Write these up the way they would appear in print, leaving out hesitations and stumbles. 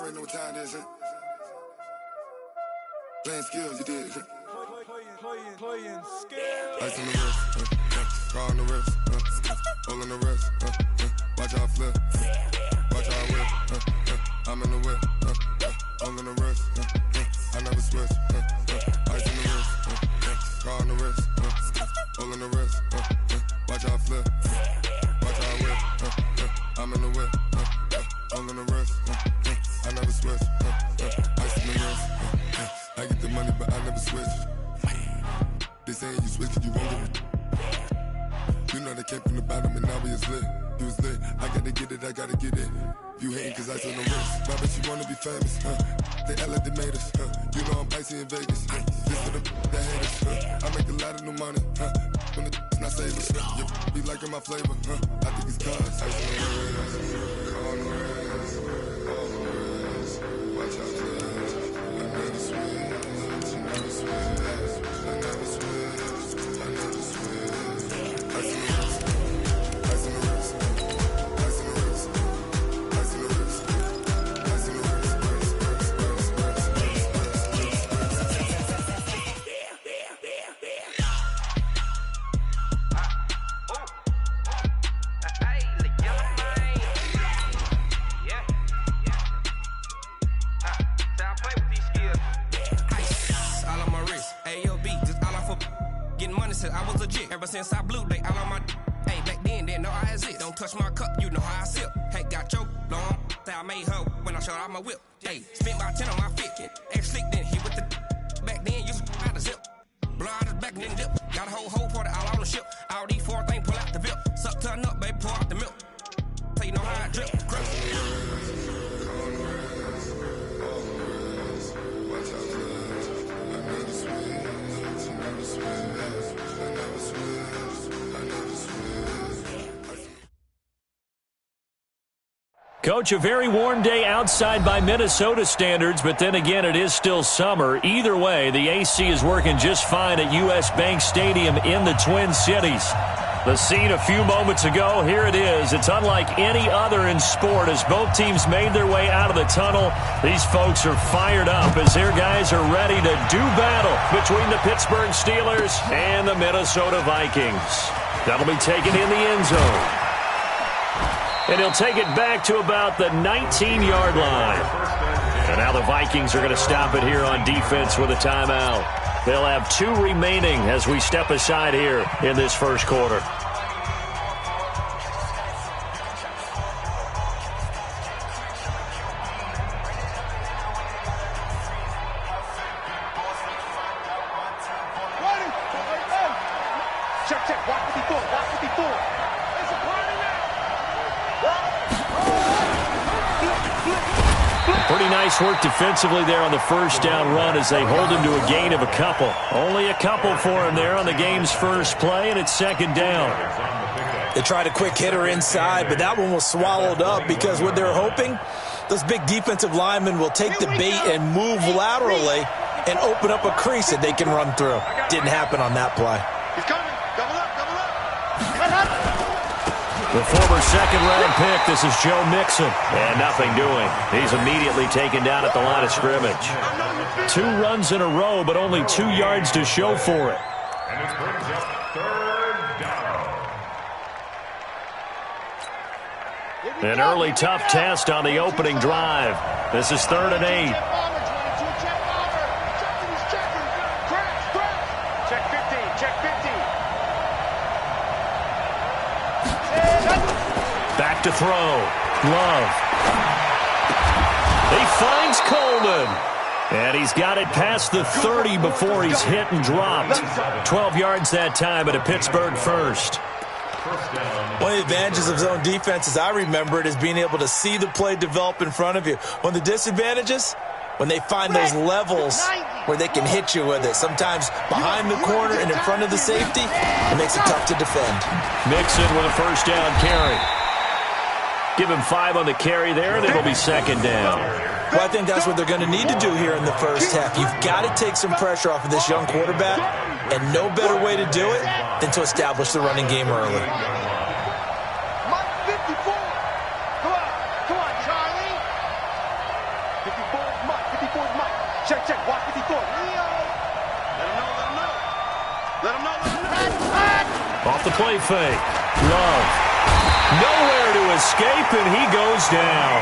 already know what time it is, huh? Playing skills, you did. Playing skills. Ice on the wrist, car on the wrist, hole in the wrist, watch how I flip, watch how I whip, I'm in the whip, hole in the wrist, I never switch, ice on the wrist, car on the wrist, hole in the wrist, watch how I flip, watch how I whip, I'm in the whip, hole in the wrist, I never switch, ice on the wrist, I get the money but I never switch. They saying you switch it, you won't get it. You know they came from the bottom and now we is lit. You was lit, I gotta get it, I gotta get it. You hating cause ice on the wrist. Why bet you wanna be famous, They act like they made us, You know I'm icy in Vegas, This for the that hate us, I make a lot of new money, When the not save us, You be liking my flavor, I think it's cause ice on the wrist, on the wrist, on the wrist. Watch out, cause I never switch, I never switch. I never switch, I never switch. Ice in the wrist, ice in the wrist, ice in the wrist, ice in the wrist, ice in the wrist, I was legit ever since I blew they all on my hey back then didn't know I exist. Don't touch my cup, you know how I sip. Hey, got choked, long say I made her when I showed out my whip. Hey, spent my 10 on my fit, ex slick then hit with the back then used to out the zip. Blow out his back then dip. Got a whole party all on the ship. All these four things pull out the VIP. Suck turn up, baby, pour out the milk. So you know how I drip. Coach, a very warm day outside by Minnesota standards, but then again, it is still summer. Either way, the AC is working just fine at U.S. Bank Stadium in the Twin Cities. The scene a few moments ago, here it is. It's unlike any other in sport as both teams made their way out of the tunnel. These folks are fired up as their guys are ready to do battle between the Pittsburgh Steelers and the Minnesota Vikings. That'll be taken in the end zone. And he'll take it back to about the 19-yard line. And now the Vikings are going to stop it here on defense with a timeout. They'll have 2 remaining as we step aside here in this first quarter. Pretty nice work defensively there on the first down run as they hold him to a gain of a couple. Only a couple for him there on the game's first play, and it's second down. They tried a quick hitter inside, but that one was swallowed up because what they're hoping, those big defensive linemen will take the bait and move laterally and open up a crease that they can run through. Didn't happen on that play. He's coming. Double up. Double up. The former second-round pick, this is Joe Mixon. And nothing doing. He's immediately taken down at the line of scrimmage. 2 runs in a row, but only 2 yards to show for it. And this brings up third down. An early tough test on the opening drive. This is 3rd and 8. Check 15. Check 15. Back to throw. Love. He finds Coleman. And he's got it past the 30 before he's hit and dropped. 12 yards that time at a Pittsburgh first. One of the advantages of zone defense, as I remember it, is being able to see the play develop in front of you. One of the disadvantages, when they find those levels where they can hit you with it. Sometimes behind the corner and in front of the safety, it makes it tough to defend. Mixon with a first down carry. Give him 5 on the carry there, and it'll be second down. Well, I think that's what they're going to need to do here in the first half. You've got to take some pressure off of this young quarterback, and no better way to do it than to establish the running game early. Mike 54. Come on, Charlie. off the play fake. Love. Nowhere to escape, and he goes down.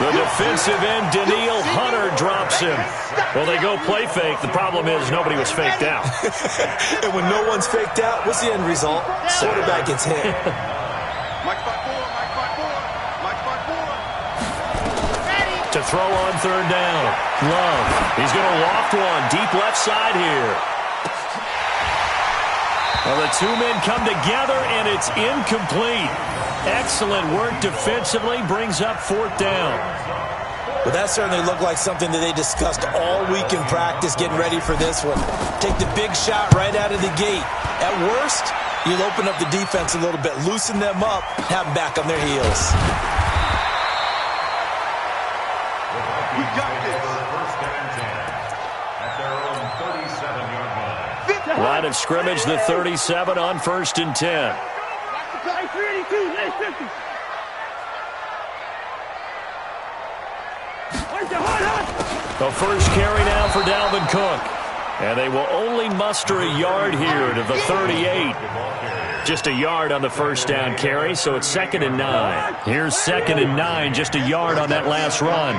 The defensive end, Daniil Hunter, drops him. Well, they go play fake. The problem is nobody was faked out. And when no one's faked out, what's the end result? Quarterback gets hit. To throw on third down. Love. He's going to loft one. Deep left side here. Well, the two men come together, and it's incomplete. Excellent work defensively. Brings up fourth down. But that certainly looked like something that they discussed all week in practice, getting ready for this one. Take the big shot right out of the gate. At worst, you'll open up the defense a little bit, loosen them up, have them back on their heels. We got this. First and 10 at their own 37-yard line. Line of scrimmage, the 37 on first and 10. The first carry now for Dalvin Cook. And they will only muster a yard here to the 38. Just a yard on the first down carry, so it's 2nd and 9. Here's 2nd and 9, just a yard on that last run.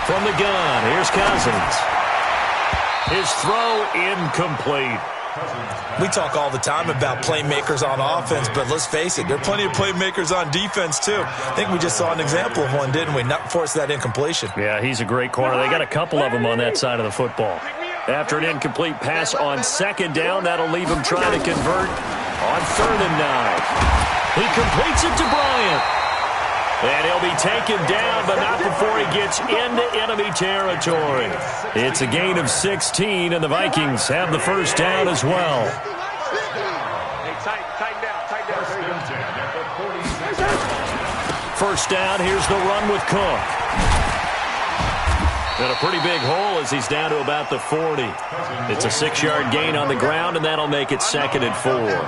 From the gun, here's Cousins. His throw incomplete. We talk all the time about playmakers on offense, but let's face it, there are plenty of playmakers on defense, too. I think we just saw an example of one, didn't we? Not force that incompletion. Yeah, he's a great corner. They got a couple of them on that side of the football. After an incomplete pass on 2nd down, that'll leave him trying to convert on 3rd and 9. He completes it to Bryant. And he'll be taken down, but not before he gets into enemy territory. It's a gain of 16, and the Vikings have the first down as well. Hey, tighten down. First down, here's the run with Cook. And a pretty big hole as he's down to about the 40. It's a 6-yard gain on the ground, and that'll make it 2nd and 4.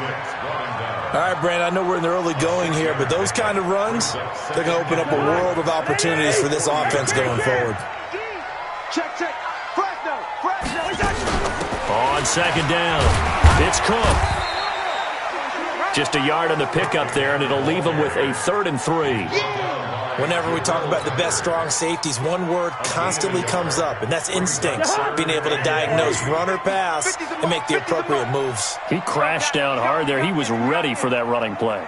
All right, Brandon, I know we're in the early going here, but those kind of runs, they're going to open up a world of opportunities for this offense going forward. Check. Fresno. On 2nd down, it's Cook. Just a yard on the pickup there, and it'll leave him with a 3rd and 3. Whenever we talk about the best strong safeties, one word constantly comes up, and that's instincts. Being able to diagnose run or pass and make the appropriate moves. He crashed down hard there. He was ready for that running play.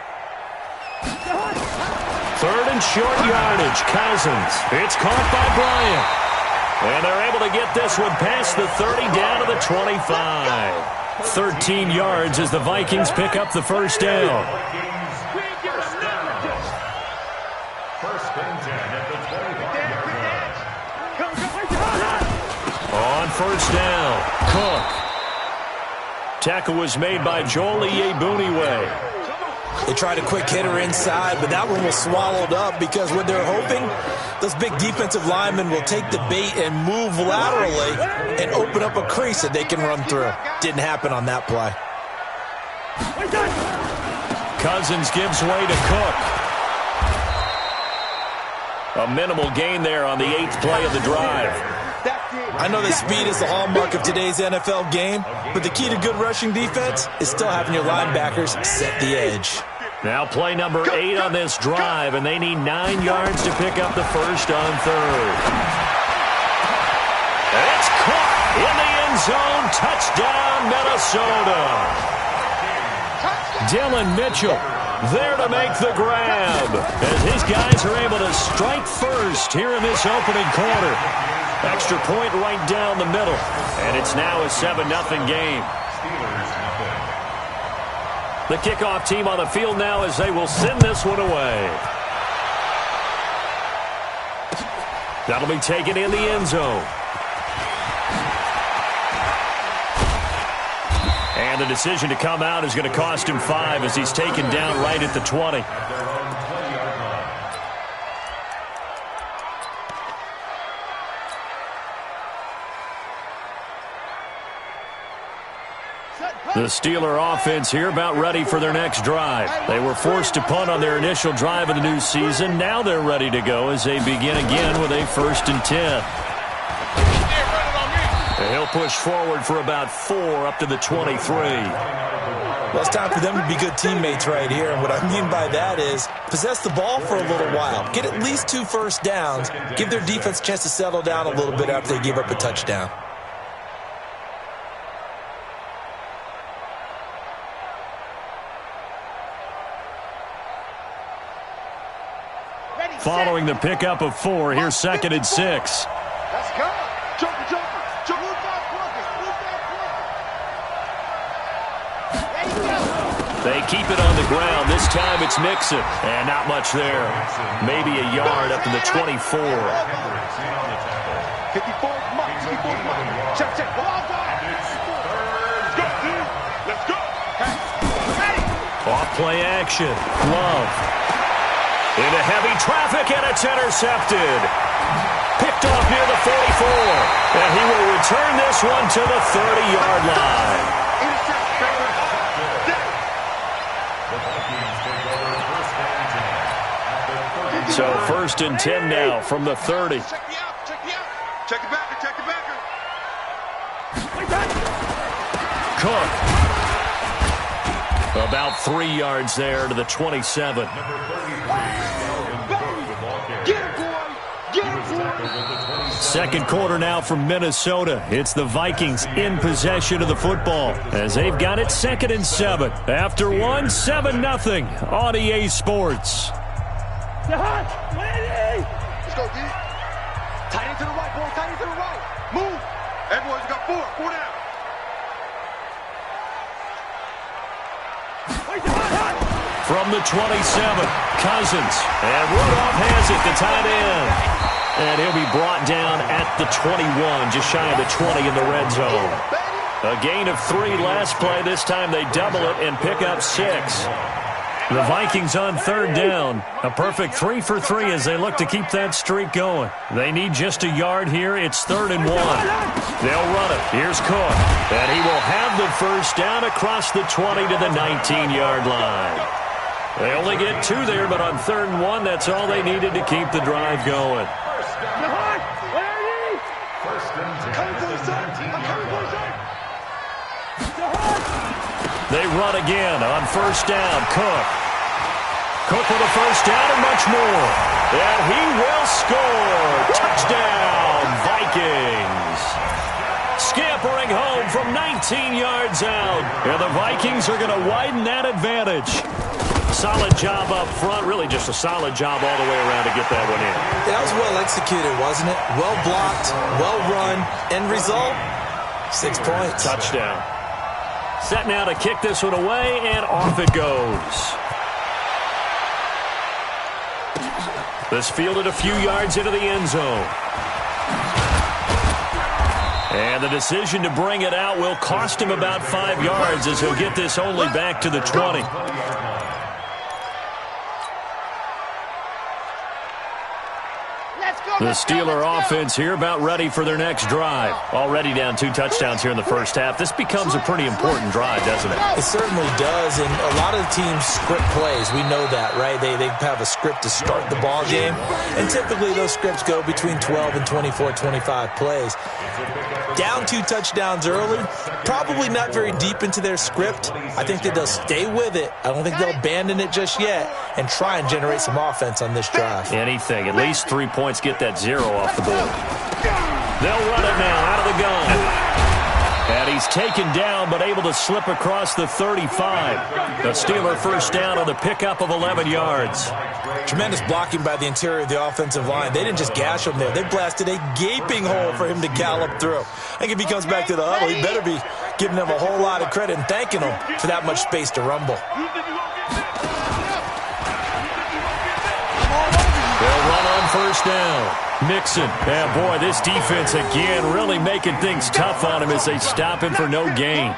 3rd and short yardage. Cousins. It's caught by Bryant. And they're able to get this one past the 30 down to the 25. 13 yards as the Vikings pick up the first down. First and 10 at the 25-yard line. On first down, Cook. Tackle was made by Joel Iyiegbuniwe. They tried a quick hitter inside, but that one was swallowed up because what they're hoping, those big defensive linemen will take the bait and move laterally and open up a crease that they can run through. Didn't happen on that play. Cousins gives way to Cook. A minimal gain there on the 8th play of the drive. I know that speed is the hallmark of today's NFL game, but the key to good rushing defense is still having your linebackers set the edge. Now play number 8 on this drive, and they need 9 yards to pick up the first on 3rd. And it's caught in the end zone. Touchdown, Minnesota. Dylan Mitchell there to make the grab as his guys are able to strike first here in this opening quarter. Extra point right down the middle, and it's now a 7-0 game. The kickoff team on the field now as they will send this one away. That'll be taken in the end zone. And the decision to come out is going to cost him 5 as he's taken down right at the 20. The Steeler offense here about ready for their next drive. They were forced to punt on their initial drive of the new season. Now they're ready to go as they begin again with a 1st and 10. He'll push forward for about 4 up to the 23. Well, it's time for them to be good teammates right here. And what I mean by that is possess the ball for a little while. Get at least 2 first downs. Give their defense a chance to settle down a little bit after they give up a touchdown. Following the pickup of 4, here's 2nd and 6. Let's go. Jumper, jumper. They keep it on the ground. This time it's Mixon. And not much there. Maybe a yard up to the 24. 54, Mike. Check, check. Let's go. Off play action. Love. Into heavy traffic, and it's intercepted. Picked off near the 44. And he will return this one to the 30-yard line. So 1st and 10 now from the 30. Check me out. Check it back. Check it back. Cook. About 3 yards there to the 27. Get it, boy. Get it, boy. Second quarter now from Minnesota. It's the Vikings in possession of the football as they've got it 2nd and 7. After 1, 7-0 on EA Sports. Let's go, D. Tight end to the right, boy. Tight end to the right. Move. Everyone's got 4. 4 down. From the 27, Cousins. And Rudolph has it, the tight end. And he'll be brought down at the 21, just shy of the 20 in the red zone. A gain of 3 last play. This time they double it and pick up 6. The Vikings on 3rd down. A perfect 3 for 3 as they look to keep that streak going. They need just a yard here. It's 3rd and 1. They'll run it. Here's Cook. And he will have the first down across the 20 to the 19-yard line. They only get 2 there, but on 3rd and 1, that's all they needed to keep the drive going. They run again on 1st down. Cook with a first down and much more. And he will score. Touchdown, Vikings. Scampering home from 19 yards out. And the Vikings are going to widen that advantage. Solid job up front. Really just a solid job all the way around to get that one in. That was well executed, wasn't it? Well blocked, well run. End result, 6 points. Touchdown. Set now to kick this one away, and off it goes. This fielded a few yards into the end zone. And the decision to bring it out will cost him about 5 yards as he'll get this only back to the 20. The Steeler offense here about ready for their next drive. Already down 2 touchdowns here in the first half. This becomes a pretty important drive, doesn't it? It certainly does, and a lot of the teams script plays. We know that, right? They have a script to start the ball game, and typically those scripts go between 12 and 24, 25 plays. Down 2 touchdowns early, probably not very deep into their script. I think that they'll stay with it. I don't think they'll abandon it just yet and try and generate some offense on this drive. Anything. At least 3 points. Get that 0 off the board. They'll run it now out of the gun. And he's taken down but able to slip across the 35. The Steeler first down on the pickup of 11 yards. Tremendous blocking by the interior of the offensive line. They didn't just gash him there. They blasted a gaping hole for him to gallop through. I think if he comes back to the huddle, he better be giving them a whole lot of credit and thanking them for that much space to rumble. They'll run on first down. Mixon. And boy, this defense again really making things tough on him as they stop him for no gain.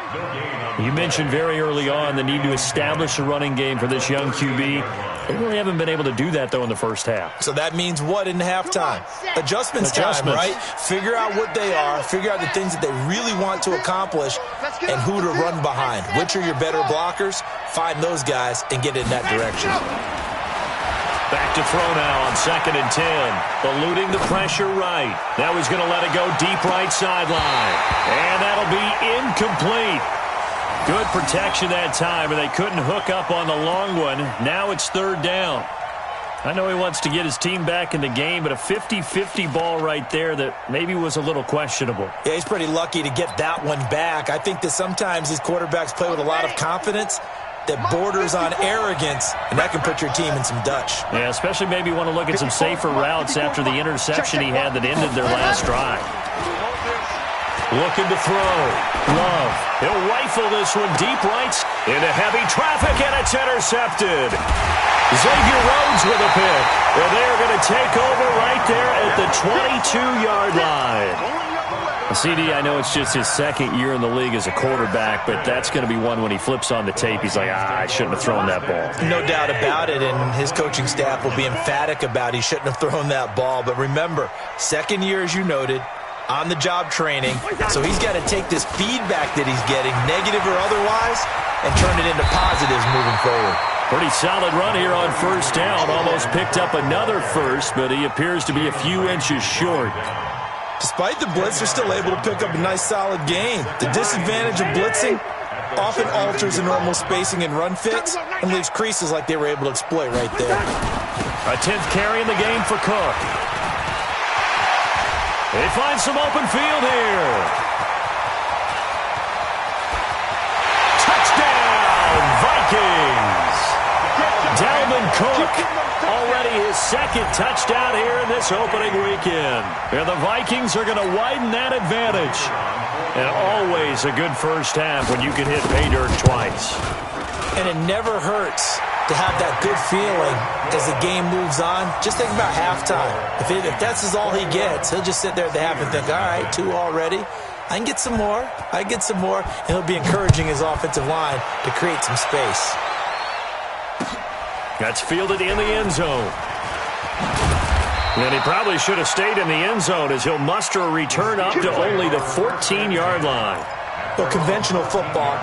You mentioned very early on the need to establish a running game for this young QB. They really haven't been able to do that, though, in the first half. So that means what in halftime? Adjustments time, right? Figure out what they are, figure out the things that they really want to accomplish, and who to run behind. Which are your better blockers? Find those guys and get in that direction. Back to throw now on 2nd and 10. Eluding the pressure right. Now he's going to let it go deep right sideline. And that'll be incomplete. Good protection that time, and they couldn't hook up on the long one. Now it's 3rd down. I know he wants to get his team back in the game, but a 50-50 ball right there that maybe was a little questionable. Yeah, he's pretty lucky to get that one back. I think that sometimes these quarterbacks play with a lot of confidence that borders on arrogance, and that can put your team in some Dutch. Yeah, especially maybe want to look at some safer routes after the interception he had that ended their last drive. Looking to throw. Love. He'll rifle this one deep right into heavy traffic, and it's intercepted. Xavier Rhodes with a pick. And they're going to take over right there at the 22-yard line. CD, I know it's just his 2nd year in the league as a quarterback, but that's going to be one when he flips on the tape. He's like, I shouldn't have thrown that ball. No doubt about it, and his coaching staff will be emphatic about he shouldn't have thrown that ball. But remember, 2nd year, as you noted, on-the-job training, so he's got to take this feedback that he's getting, negative or otherwise, and turn it into positives moving forward. Pretty solid run here on 1st down. Almost picked up another first, but he appears to be a few inches short. Despite the blitz, they're still able to pick up a nice, solid gain. The disadvantage of blitzing often alters the normal spacing and run fits and leaves creases like they were able to exploit right there. A 10th carry in the game for Cook. They find some open field here. Touchdown, Vikings! Dalvin Cook, already his 2nd touchdown here in this opening weekend. And the Vikings are going to widen that advantage. And always a good first half when you can hit pay dirt twice. And it never hurts to have that good feeling as the game moves on. Just think about halftime. If that's all he gets, he'll just sit there at the half and think, all right, 2 already. I can get some more. I can get some more. And he'll be encouraging his offensive line to create some space. That's fielded in the end zone. And he probably should have stayed in the end zone as he'll muster a return up to only the 14-yard line. Well, conventional football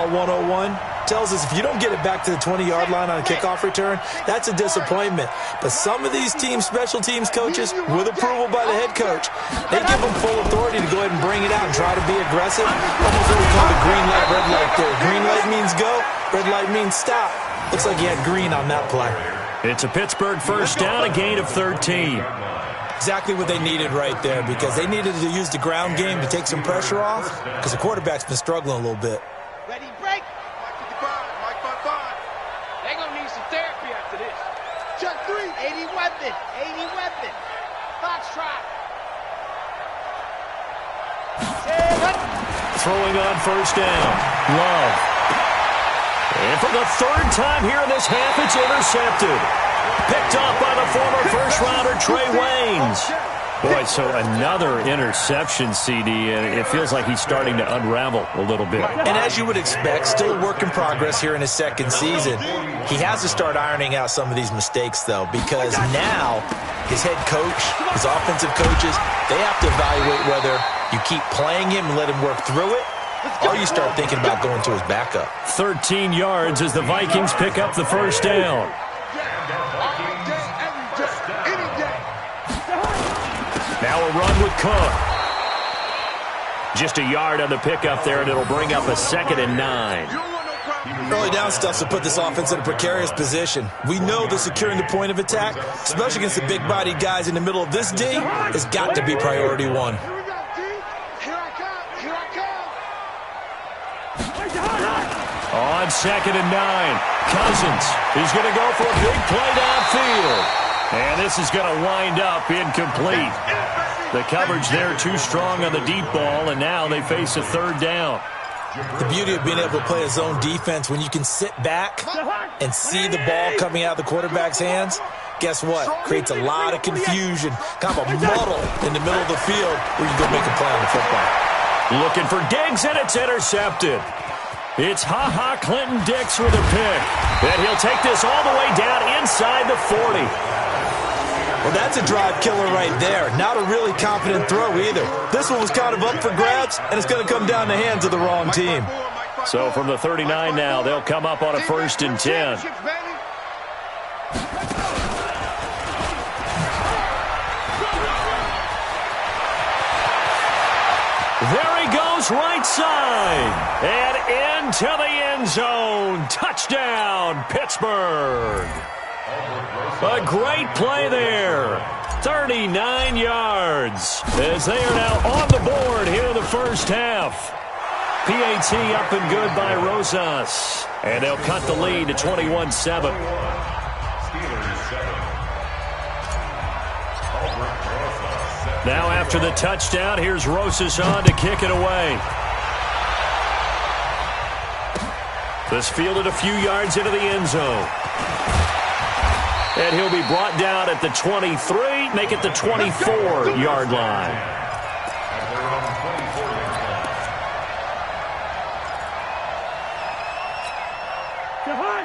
101, tells us if you don't get it back to the 20-yard line on a kickoff return, that's a disappointment. But some of these teams, special teams coaches, with approval by the head coach, they give them full authority to go ahead and bring it out and try to be aggressive. Almost what we call the green light, red light there. Green light means go, red light means stop. Looks like he had green on that play. It's a Pittsburgh first down, a gain of 13. Exactly what they needed right there, because they needed to use the ground game to take some pressure off, because the quarterback's been struggling a little bit. Ready, break. Mike 55. They're going to need some therapy after this. Chuck 3. 80 weapon. 80 weapon. Foxtrot. Throwing on first down. Love. And for the 3rd time here in this half, it's intercepted. Picked up by the former first-rounder Trey Waynes. Boy, so another interception, CD, and it feels like he's starting to unravel a little bit. And as you would expect, still a work in progress here in his 2nd season. He has to start ironing out some of these mistakes, though, because now his head coach, his offensive coaches, they have to evaluate whether you keep playing him and let him work through it, or you start thinking about going to his backup. 13 yards as the Vikings pick up the first down. Now a run with Cook. Just a yard on the pickup there, and it'll bring up a 2nd and 9. Early down stuff to put this offense in a precarious position. We know that securing the point of attack, especially against the big-bodied guys in the middle of this D, has got to be priority 1. On 2nd and 9, Cousins is going to go for a big play downfield. And this is going to wind up incomplete. The coverage there too strong on the deep ball, and now they face a 3rd down. The beauty of being able to play a zone defense when you can sit back and see the ball coming out of the quarterback's hands, guess what? Creates a lot of confusion, kind of a muddle in the middle of the field where you go make a play on the football. Looking for Diggs, and it's intercepted. It's Clinton-Dix with a pick. And he'll take this all the way down inside the 40. Well, that's a drive killer right there. Not a really confident throw either. This one was kind of up for grabs, and it's going to come down the hands of the wrong team. So from the 39 now, they'll come up on a 1st and 10. There he goes, right side. And into the end zone. Touchdown, Pittsburgh. A great play there. 39 yards as they are now on the board here in the first half. PAT up and good by Rosas. And they'll cut the lead to 21-7. Now after the touchdown, here's Rosas on to kick it away. This fielded a few yards into the end zone. And he'll be brought down at the 23, make it the 24-yard line.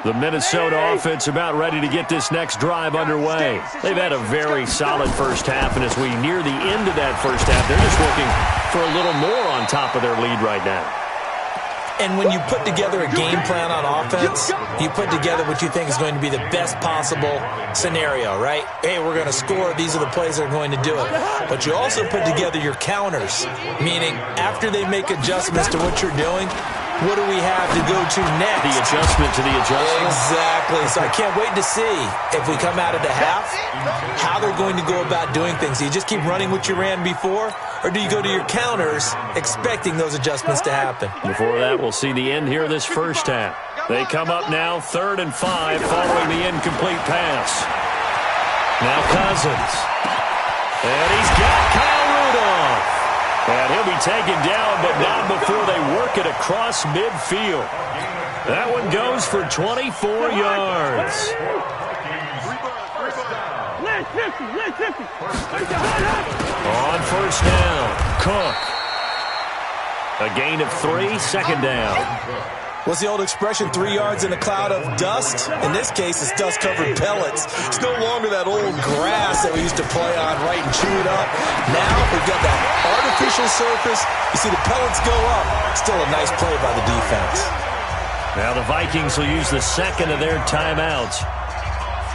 The Minnesota offense about ready to get this next drive underway. They've had a very solid first half, and as we near the end of that first half, they're just looking for a little more on top of their lead right now. And when you put together a game plan on offense, you put together what you think is going to be the best possible scenario, right? Hey, we're going to score. These are the plays that are going to do it. But you also put together your counters, meaning after they make adjustments to what you're doing, what do we have to go to next? The adjustment to the adjustment. Exactly. So I can't wait to see if we come out of the half, how they're going to go about doing things. Do you just keep running what you ran before, or do you go to your counters expecting those adjustments to happen? Before that, we'll see the end here of this first half. They come up now 3rd and 5 following the incomplete pass. Now Cousins. And he's got Kyle Rudolph. And he'll be taken down, but not before they work it across midfield. That one goes for 24 yards. On first down, Cook. A gain of 3, 2nd down. What's the old expression, 3 yards in a cloud of dust? In this case, it's dust-covered pellets. It's no longer that old grass that we used to play on, right, and chew it up. Now we've got that artificial surface. You see the pellets go up. Still a nice play by the defense. Now the Vikings will use the 2nd of their timeouts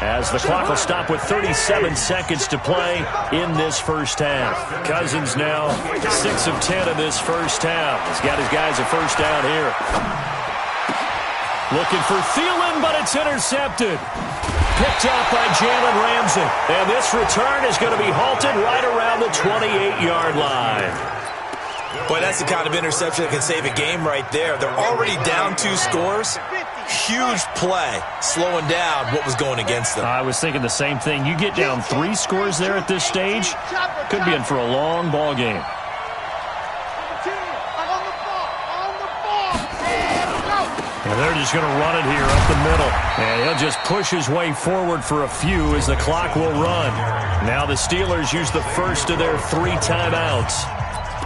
as the clock will stop with 37 seconds to play in this first half. Cousins now 6 of 10 of this first half. He's got his guys a first down here. Looking for Thielen, but it's intercepted. Picked up by Jalen Ramsey. And this return is going to be halted right around the 28-yard line. Boy, that's the kind of interception that can save a game right there. They're already down 2 scores. Huge play, slowing down what was going against them. I was thinking the same thing. You get down 3 scores there at this stage, could be in for a long ball game. And they're just going to run it here up the middle. And he'll just push his way forward for a few as the clock will run. Now the Steelers use the first of their 3 timeouts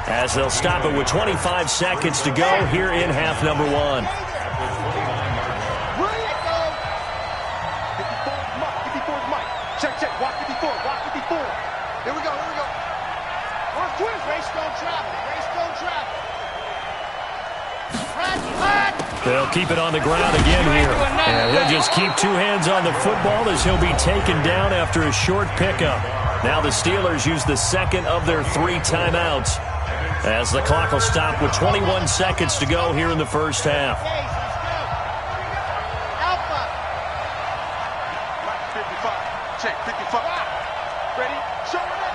as they'll stop it with 25 seconds to go here in half number 1. Check. Walk 54. Here we go. On twins. Race don't travel. They'll keep it on the ground again here. And he'll just keep 2 hands on the football as he'll be taken down after a short pickup. Now the Steelers use the 2nd of their 3 timeouts as the clock will stop with 21 seconds to go here in the first half. Check, 55. Ready? Showing it.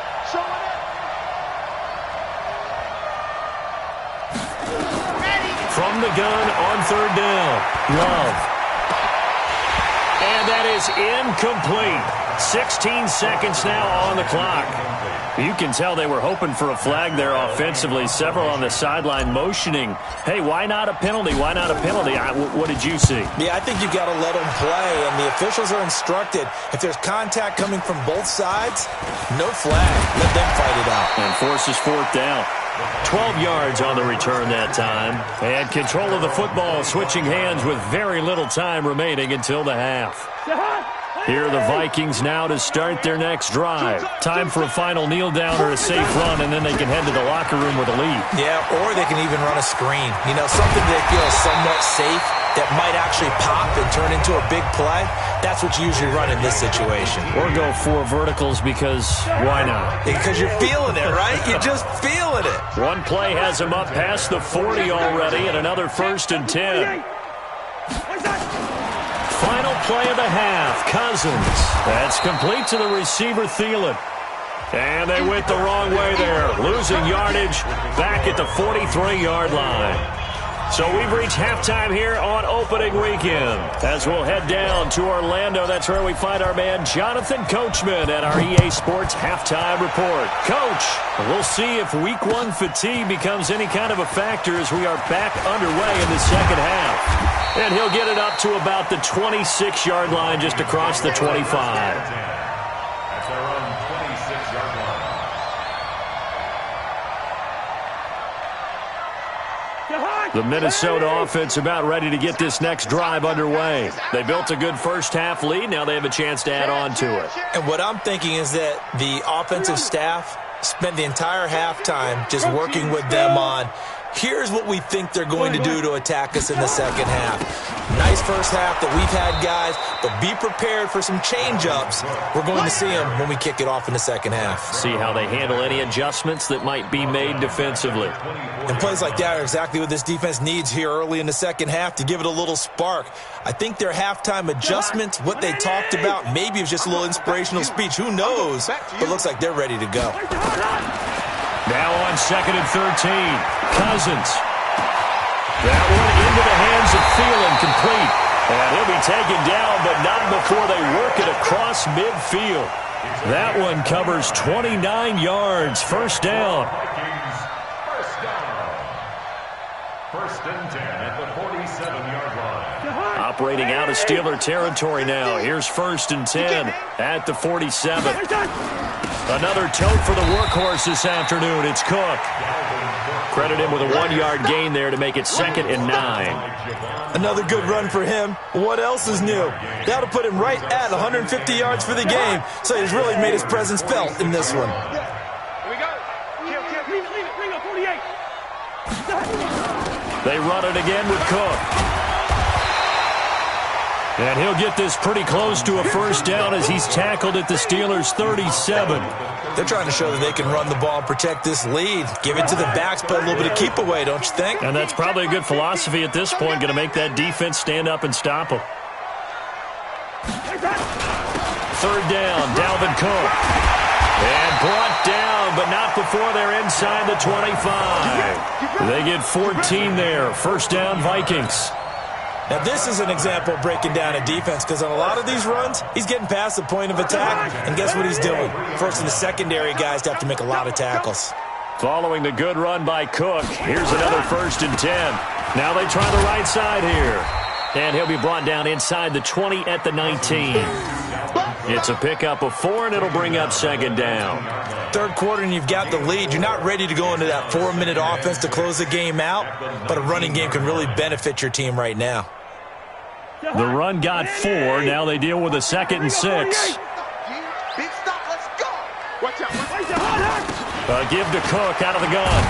From the gun on 3rd down, Love. And that is incomplete. 16 seconds now on the clock. You can tell they were hoping for a flag there offensively. Several on the sideline motioning, hey, why not a penalty? Why not a penalty? What did you see? Yeah, I think you've got to let them play, and the officials are instructed. If there's contact coming from both sides, no flag. Let them fight it out. And forces fourth down. 12 yards on the return that time. And control of the football switching hands with very little time remaining until the half. Here are the Vikings now to start their next drive. Time for a final kneel down or a safe run, and then they can head to the locker room with a lead. Yeah, or they can even run a screen. You know, something they feel is somewhat safe that might actually pop and turn into a big play. That's what you usually run in this situation. Or go 4 verticals because why not? Because you're feeling it, right? You're just feeling it. One play has him up past the 40 already, and another 1st and 10. Final play of the half, Cousins. That's complete to the receiver, Thielen. And they went the wrong way there, losing yardage back at the 43-yard line. So we've reached halftime here on opening weekend. As we'll head down to Orlando, that's where we find our man Jonathan Coachman at our EA Sports Halftime Report. Coach, we'll see if Week 1 fatigue becomes any kind of a factor as we are back underway in the second half. And he'll get it up to about the 26-yard line just across the 25. That's their own 26-yard line. The Minnesota offense about ready to get this next drive underway. They built a good first half lead. Now they have a chance to add on to it. And what I'm thinking is that the offensive staff spent the entire halftime just working with them on, here's what we think they're going to do to attack us in the second half. Nice first half that we've had, guys, but be prepared for some change-ups. We're going to see them when we kick it off in the second half. See how they handle any adjustments that might be made defensively. And plays like that are exactly what this defense needs here early in the second half to give it a little spark. I think their halftime adjustments, what they talked about, maybe it was just a little inspirational speech. Who knows? But it looks like they're ready to go. Now on 2nd and 13, Cousins. That one into the hands of Thielen, complete. And he'll be taken down, but not before they work it across midfield. That one covers 29 yards. First down. First and 10 at the 47-yard line. Operating out of Steeler territory now. Here's 1st and 10 at the 47. Another tote for the workhorse this afternoon. It's Cook. Credit him with a 1-yard gain there to make it 2nd and 9. Another good run for him. What else is new? That'll put him right at 150 yards for the game, so he's really made his presence felt in this one. Here we go. Leave it. Bring up 48. They run it again with Cook. And he'll get this pretty close to a first down as he's tackled at the Steelers' 37. They're trying to show that they can run the ball and protect this lead. Give it to the backs, play a little bit of keep away, don't you think? And that's probably a good philosophy at this point, going to make that defense stand up and stop them. 3rd down, Dalvin Cook. And brought down, but not before they're inside the 25. They get 14 there. First down, Vikings. Now, this is an example of breaking down a defense because on a lot of these runs, he's getting past the point of attack, and guess what he's doing? Forcing the secondary guys to have to make a lot of tackles. Following the good run by Cook, here's another 1st and 10. Now they try the right side here. And he'll be brought down inside the 20 at the 19. It's a pickup of 4, and it'll bring up 2nd down. 3rd quarter, and you've got the lead. You're not ready to go into that 4-minute offense to close the game out, but a running game can really benefit your team right now. The run got 4. Now they deal with a 2nd and 6. Big stop. Let's go. Watch out. Give to Cook out of the gun.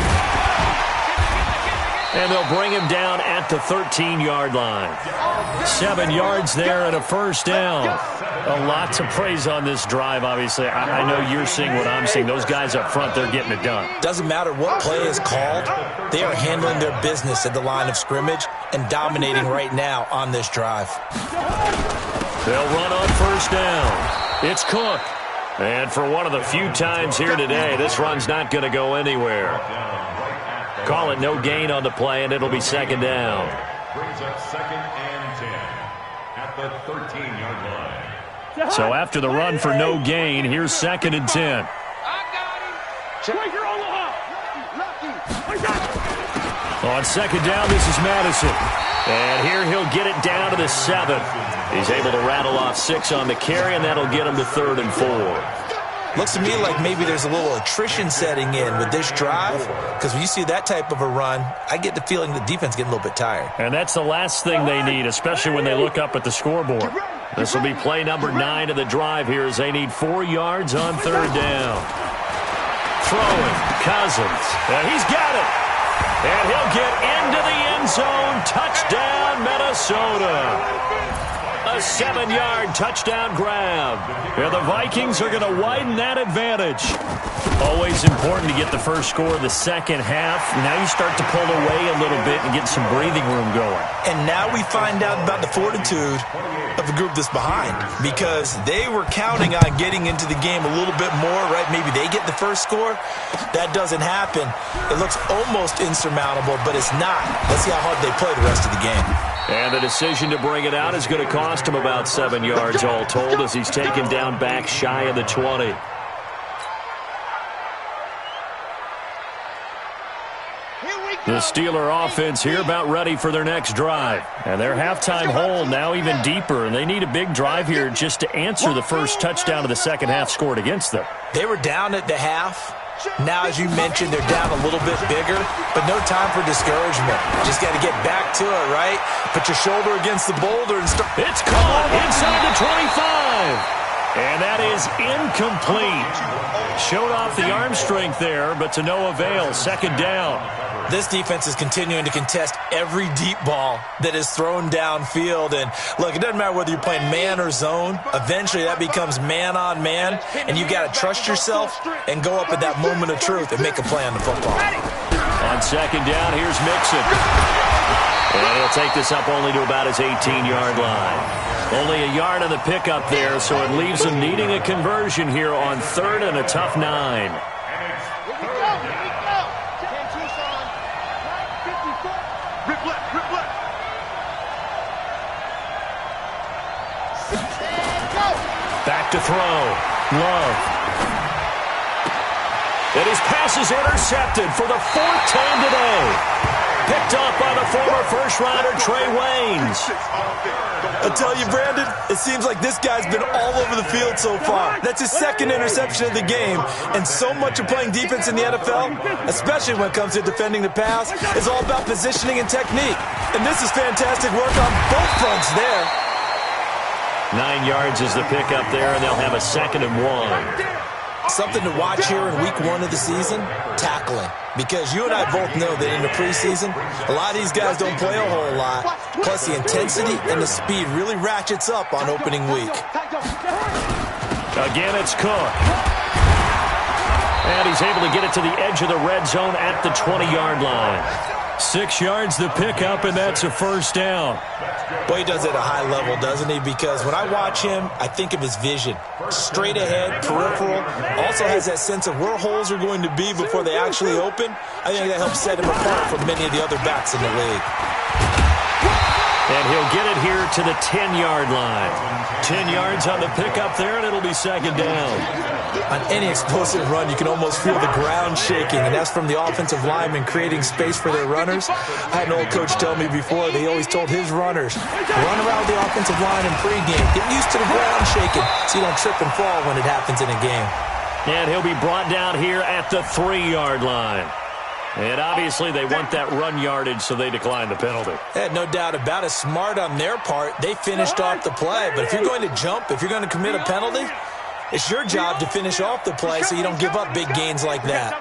And they'll bring him down at the 13-yard line. 7 yards there and a first down. A lot to praise on this drive, obviously. I know you're seeing what I'm seeing. Those guys up front, they're getting it done. Doesn't matter what play is called. They are handling their business at the line of scrimmage and dominating right now on this drive. They'll run on first down. It's Cook. And for one of the few times here today, this run's not going to go anywhere. Call it no gain on the play, and it'll be 2nd down. Brings up 2nd and 10 at the 13-yard line. So after the run for no gain, here's 2nd and 10. On 2nd down, this is Madison. And here he'll get it down to the 7. He's able to rattle off 6 on the carry, and that'll get him to 3rd and 4. Looks to me like maybe there's a little attrition setting in with this drive, because when you see that type of a run, I get the feeling the defense getting a little bit tired. And that's the last thing they need, especially when they look up at the scoreboard. This will be play number 9 of the drive here as they need 4 yards on 3rd down. Throwing, Cousins. And he's got it. And he'll get into the end zone. Touchdown, Minnesota. A 7-yard touchdown grab. Yeah, the Vikings are going to widen that advantage. Always important to get the first score of the second half. Now you start to pull away a little bit and get some breathing room going. And now we find out about the fortitude of the group that's behind, because they were counting on getting into the game a little bit more, right? Maybe they get the first score. That doesn't happen. It looks almost insurmountable, but it's not. Let's see how hard they play the rest of the game. And the decision to bring it out is going to cost him about 7 yards all told as he's taken down back shy of the 20. The Steeler offense here about ready for their next drive. And their halftime hole now even deeper, and they need a big drive here just to answer the first touchdown of the second half scored against them. They were down at the half. Now, as you mentioned, they're down a little bit bigger, but no time for discouragement. Just got to get back to it, right? Put your shoulder against the boulder and start. It's caught inside the 25. And that is incomplete. Showed off the arm strength there, but to no avail. 2nd down. This defense is continuing to contest every deep ball that is thrown downfield. And, look, it doesn't matter whether you're playing man or zone. Eventually, that becomes man-on-man, and you've got to trust yourself and go up at that moment of truth and make a play on the football. On 2nd down, here's Mixon. And he'll take this up only to about his 18-yard line. Only a yard on the pickup there, so it leaves him needing a conversion here on 3rd and a tough 9. Back to throw. Love. And his pass is intercepted for the 4th time today. Picked off by the former first-rounder Trey Waynes. I tell you, Brandon, it seems like this guy's been all over the field so far. That's his 2nd interception of the game. And so much of playing defense in the NFL, especially when it comes to defending the pass, is all about positioning and technique. And this is fantastic work on both fronts there. 9 yards is the pickup there, and they'll have a 2nd and 1. Something to watch here in week 1 of the season, tackling. Because you and I both know that in the preseason, a lot of these guys don't play a whole lot. Plus, the intensity and the speed really ratchets up on opening week. Again, it's Cook. And he's able to get it to the edge of the red zone at the 20-yard line. 6 yards the pickup, and that's a 1st down. Boy, he does it at a high level, doesn't he? Because when I watch him, I think of his vision. Straight ahead, peripheral. Also has that sense of where holes are going to be before they actually open. I think that helps set him apart from many of the other backs in the league. And he'll get it here to the 10-yard line. 10 yards on the pickup there, and it'll be 2nd down. On any explosive run, you can almost feel the ground shaking, and that's from the offensive linemen creating space for their runners. I had an old coach tell me before, they always told his runners, run around the offensive line in pregame. Get used to the ground shaking so you don't trip and fall when it happens in a game. And he'll be brought down here at the 3-yard line. And obviously they want that run yardage, so they decline the penalty. No doubt about it. Smart on their part. They finished off the play. But if you're going to jump, if you're going to commit a penalty, it's your job to finish off the play so you don't give up big gains like that.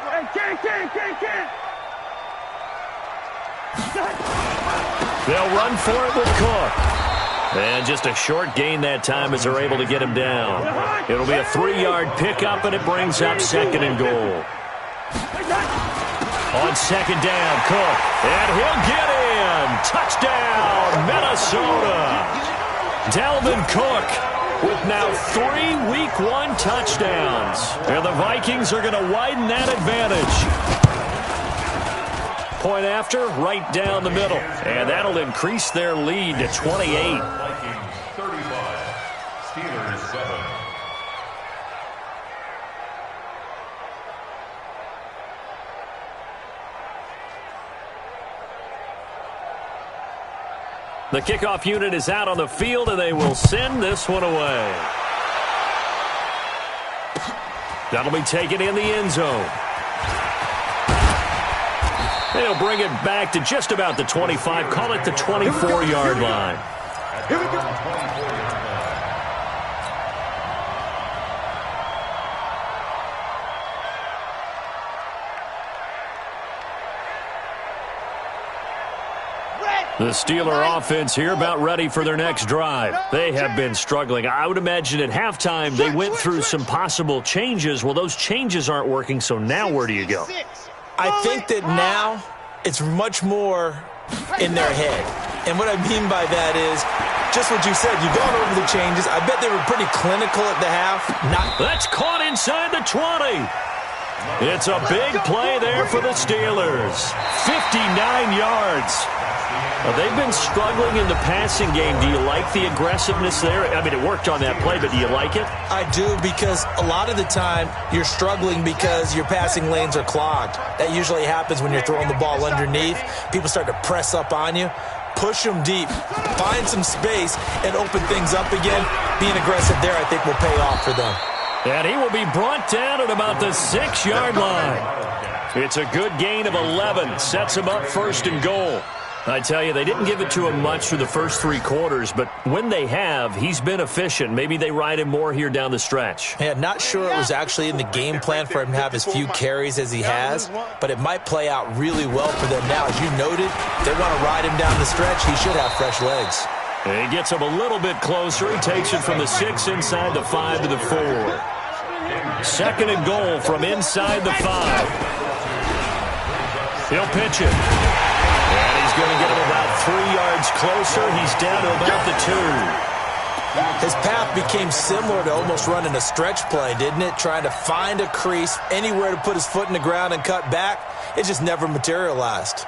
They'll run for it with Cook. And just a short gain that time as they're able to get him down. It'll be a 3-yard pickup, and it brings up 2nd and goal. On 2nd down, Cook. And he'll get in. Touchdown, Minnesota. Dalvin Cook with now 3 Week 1 touchdowns. And the Vikings are going to widen that advantage. Point after, right down the middle. And that'll increase their lead to 28. Vikings 35, Steelers 7. The kickoff unit is out on the field, and they will send this one away. That'll be taken in the end zone. They'll bring it back to just about the 25. Call it the 24-yard line. Here we go. The Steeler offense here about ready for their next drive. They have been struggling. I would imagine at halftime they went through some possible changes. Well, those changes aren't working, so now where do you go? I think that now it's much more in their head. And what I mean by that is just what you said. You've gone over the changes. I bet they were pretty clinical at the half. That's caught inside the 20. It's a big play there for the Steelers. 59 yards. They've been struggling in the passing game. Do you like the aggressiveness there? I mean, it worked on that play, but do you like it? I do, because a lot of the time you're struggling because your passing lanes are clogged. That usually happens when you're throwing the ball underneath. People start to press up on you. Push them deep. Find some space and open things up again. Being aggressive there, I think, will pay off for them. And he will be brought down at about the 6-yard line. It's a good gain of 11. Sets him up first and goal. I tell you, they didn't give it to him much through the first 3 quarters, but when they have, he's been efficient. Maybe they ride him more here down the stretch. Yeah, not sure it was actually in the game plan for him to have as few carries as he has, but it might play out really well for them now. As you noted, they want to ride him down the stretch. He should have fresh legs. And he gets him a little bit closer. He takes it from the 6 inside the 5 to the 4. 2nd and goal from inside the 5. He'll pitch it. And he's going to get him about 3 yards closer. He's down to about the 2. His path became similar to almost running a stretch play, didn't it? Trying to find a crease, anywhere to put his foot in the ground and cut back. It just never materialized.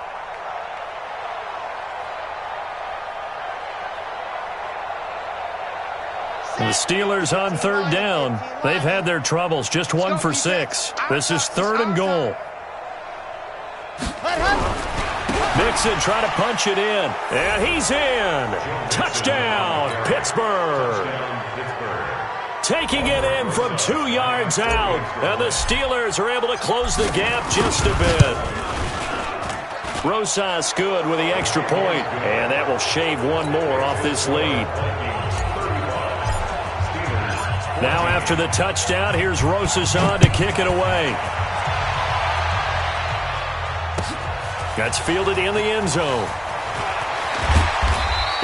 The Steelers on 3rd down. They've had their troubles. Just 1 for 6. This is 3rd and goal. Mixon trying to punch it in. And he's in. Touchdown, Pittsburgh. Taking it in from 2 yards out. And the Steelers are able to close the gap just a bit. Rosas good with the extra point. And that will shave 1 more off this lead. Now after the touchdown, here's Rosas on to kick it away. That's fielded in the end zone.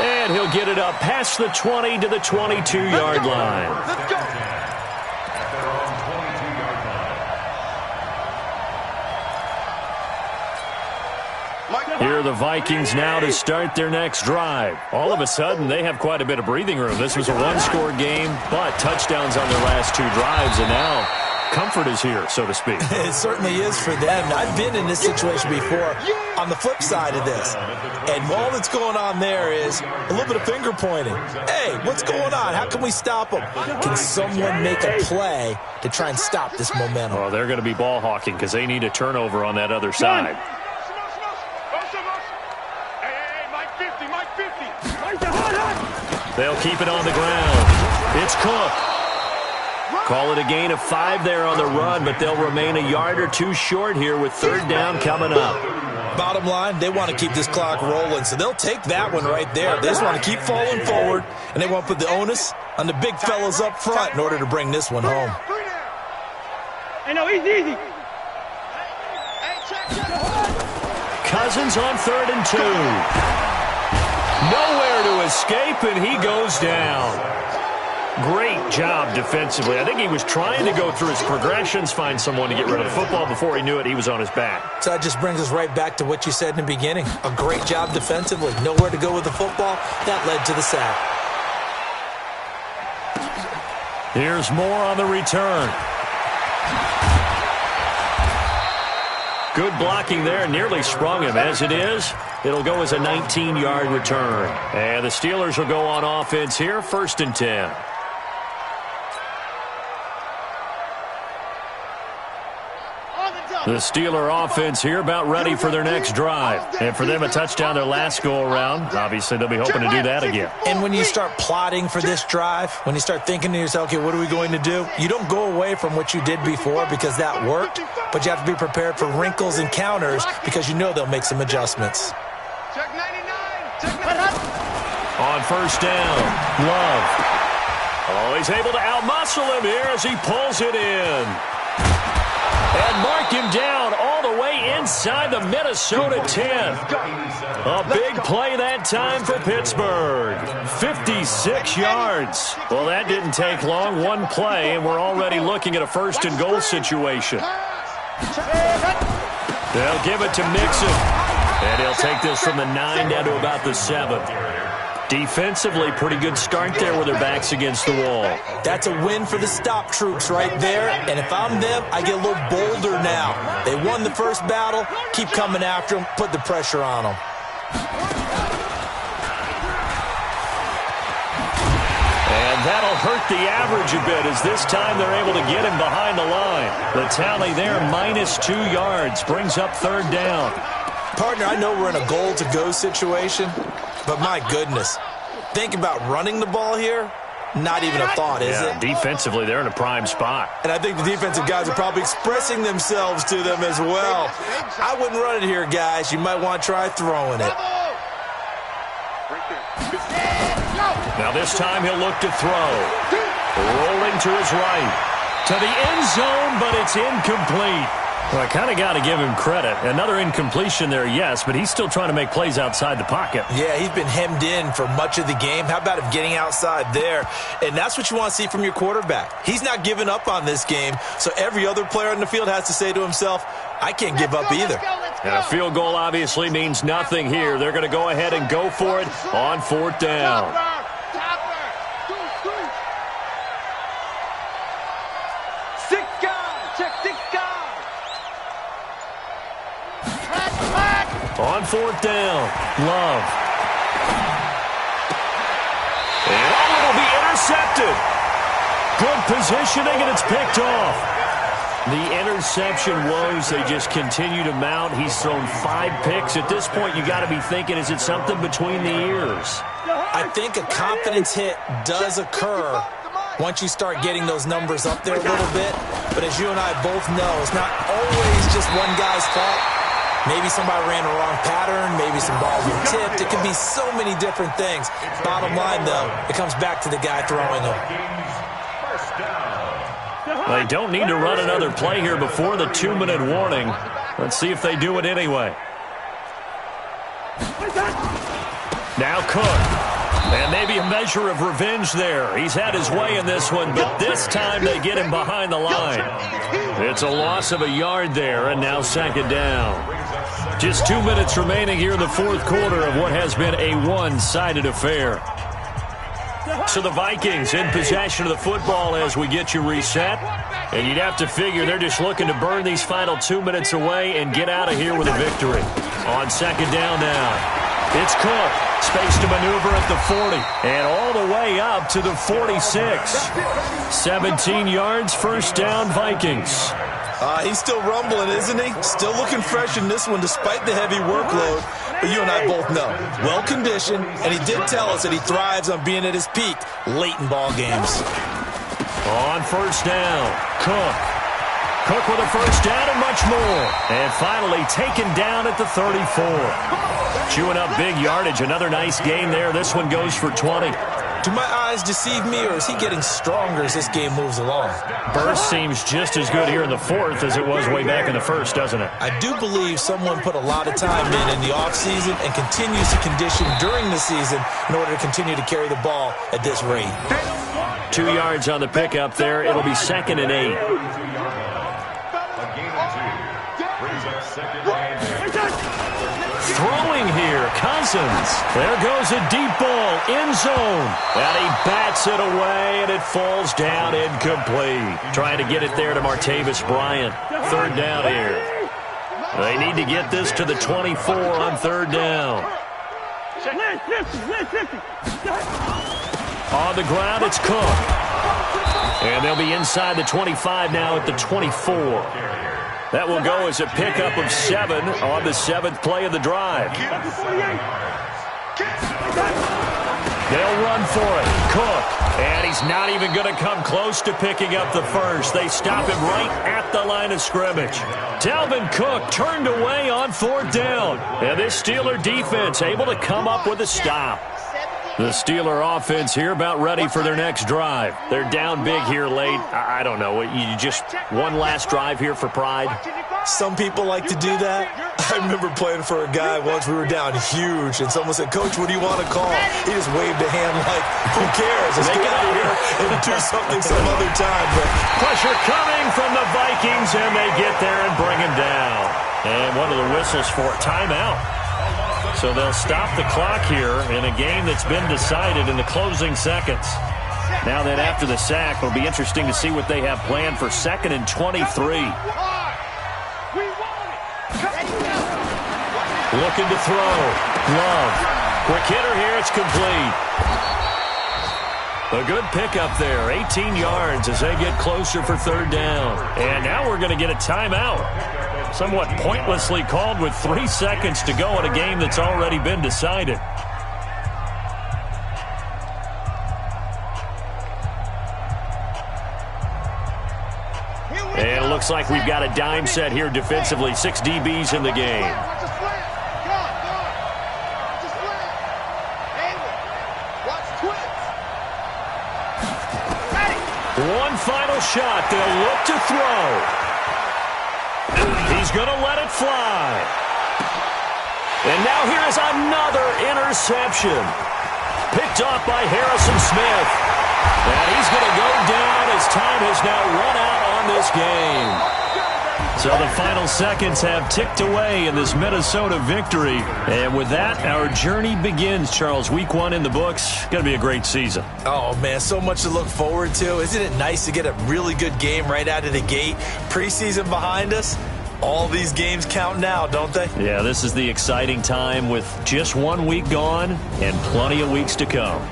And he'll get it up past the 20 to the 22-yard line. Let's go. Here are the Vikings now to start their next drive. All of a sudden, they have quite a bit of breathing room. This was a 1-score game, but touchdowns on their last 2 drives, and now comfort is here, so to speak. It certainly is for them. I've been in this situation before on the flip side of this. And all that's going on there is a little bit of finger pointing. Hey, what's going on? How can we stop them? Can someone make a play to try and stop this momentum? Well, they're going to be ball hawking because they need a turnover on that other side. They'll keep it on the ground. It's Cook. Call it a gain of 5 there on the run, but they'll remain a yard or 2 short here with 3rd down coming up. Bottom line, they want to keep this clock rolling, so they'll take that one right there. They just want to keep falling forward, and they want to put the onus on the big fellas up front in order to bring this one home. Hey, no, easy. Cousins on 3rd and 2. Nowhere to escape, and he goes down. Great job defensively. I think he was trying to go through his progressions, find someone to get rid of the football. Before he knew it, he was on his back. So that just brings us right back to what you said in the beginning. A great job defensively. Nowhere to go with the football. That led to the sack. Here's more on the return. Good blocking there. Nearly sprung him. As it is, it'll go as a 19-yard return. And the Steelers will go on offense here, 1st and 10. The Steeler offense here about ready for their next drive. And for them, a touchdown their last go-around. Obviously, they'll be hoping to do that again. And when you start plotting for this drive, when you start thinking to yourself, okay, what are we going to do? You don't go away from what you did before because that worked, but you have to be prepared for wrinkles and counters because you know they'll make some adjustments. Check 99. On first down, Love. Oh, he's able to outmuscle him here as he pulls it in. And mark him down all the way inside the Minnesota 10. A big play that time for Pittsburgh. 56 yards. Well, that didn't take long. One play, and we're already looking at a first-and-goal situation. They'll give it to Mixon. And he'll take this from the 9 down to about the 7. Defensively, pretty good start there with their backs against the wall. That's a win for the stop troops right there. And if I'm them, I get a little bolder now. They won the first battle. Keep coming after them. Put the pressure on them. And that'll hurt the average a bit as this time they're able to get him behind the line. The tally there, -2 yards, brings up third down. Partner, I know we're in a goal-to-go situation, but my goodness, think about running the ball here. Not even a thought, is it? Defensively, they're in a prime spot. And I think the defensive guys are probably expressing themselves to them as well. I wouldn't run it here, guys. You might want to try throwing it. Now this time he'll look to throw. Rolling to his right. To the end zone, but it's incomplete. Well, I kind of got to give him credit. Another incompletion there, yes, but he's still trying to make plays outside the pocket. Yeah, he's been hemmed in for much of the game. How about him getting outside there? And that's what you want to see from your quarterback. He's not giving up on this game, so every other player on the field has to say to himself, I can't give up either. And a field goal obviously means nothing here. They're going to go ahead and go for it on fourth down. On fourth down, Love. And it'll be intercepted. Good positioning, and it's picked off. The interception woes, they just continue to mount. He's thrown 5 picks. At this point, you got to be thinking, is it something between the ears? I think a confidence hit does occur once you start getting those numbers up there a little bit. But as you and I both know, it's not always just one guy's fault. Maybe somebody ran the wrong pattern. Maybe some balls were tipped. It can be so many different things. Bottom line, though, it comes back to the guy throwing them. They don't need to run another play here before the 2-minute warning. Let's see if they do it anyway. Now Cook. And maybe a measure of revenge there. He's had his way in this one, but this time they get him behind the line. It's a loss of a yard there, and now second down. Just 2 minutes remaining here in the fourth quarter of what has been a one-sided affair. So the Vikings in possession of the football as we get you reset. And you'd have to figure they're just looking to burn these final 2 minutes away and get out of here with a victory. On second down now, it's Cook. Space to maneuver at the 40. And all the way up to the 46. 17 yards, first down, Vikings. He's still rumbling, isn't he? Still looking fresh in this one despite the heavy workload. But you and I both know, well-conditioned, and he did tell us that he thrives on being at his peak late in ball games. On first down, Cook. Cook with a first down and much more. And finally taken down at the 34. Chewing up big yardage. Another nice gain there. This one goes for 20. Do my eyes deceive me, or is he getting stronger as this game moves along? Burst seems just as good here in the fourth as it was way back in the first, doesn't it? I do believe someone put a lot of time in the offseason and continues to condition during the season in order to continue to carry the ball at this rate. 2 yards on the pickup there. It'll be 2nd and 8. Throwing here, Cousins. There goes a deep ball, end zone. And he bats it away, and it falls down incomplete. Trying to get it there to Martavis Bryant. Third down here. They need to get this to the 24 on third down. On the ground, it's Cook. And they'll be inside the 25 now at the 24. That will go as a pickup of 7 on the 7th play of the drive. They'll run for it. Cook. And he's not even going to come close to picking up the first. They stop him right at the line of scrimmage. Dalvin Cook turned away on 4th down. And this Steeler defense able to come up with a stop. The Steeler offense here about ready for their next drive. They're down big here late. I don't know. You just one last drive here for pride? Some people like to do that. I remember playing for a guy once. We were down huge, and someone said, "Coach, what do you want to call?" He just waved a hand like, "Who cares? Let's get out of here and do something some other time." But pressure coming from the Vikings, and they get there and bring him down. And one of the whistles for a timeout. So they'll stop the clock here in a game that's been decided in the closing seconds. Now then, after the sack, it'll be interesting to see what they have planned for 2nd and 23. Looking to throw. Love. Quick hitter here. It's complete. A good pickup there. 18 yards as they get closer for 3rd down. And now we're going to get a timeout. Somewhat pointlessly called with 3 seconds to go in a game that's already been decided. And it looks like we've got a dime set here defensively. 6 DBs in the game. One final shot. They'll look to throw. He's going to let it fly. And now here is another interception. Picked off by Harrison Smith. And he's going to go down as time has now run out on this game. So the final seconds have ticked away in this Minnesota victory. And with that, our journey begins, Charles. Week 1 in the books. Going to be a great season. Oh, man, so much to look forward to. Isn't it nice to get a really good game right out of the gate? Preseason behind us. All these games count now, don't they? Yeah, this is the exciting time with just 1 week gone and plenty of weeks to come.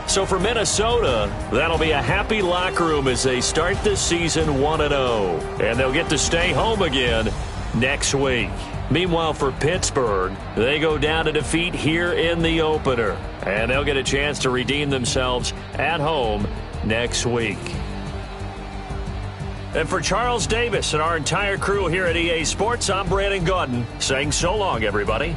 So for Minnesota, that'll be a happy locker room as they start this season 1-0. And they'll get to stay home again next week. Meanwhile, for Pittsburgh, they go down to defeat here in the opener. And they'll get a chance to redeem themselves at home next week. And for Charles Davis and our entire crew here at EA Sports, I'm Brandon Gaudin saying so long, everybody.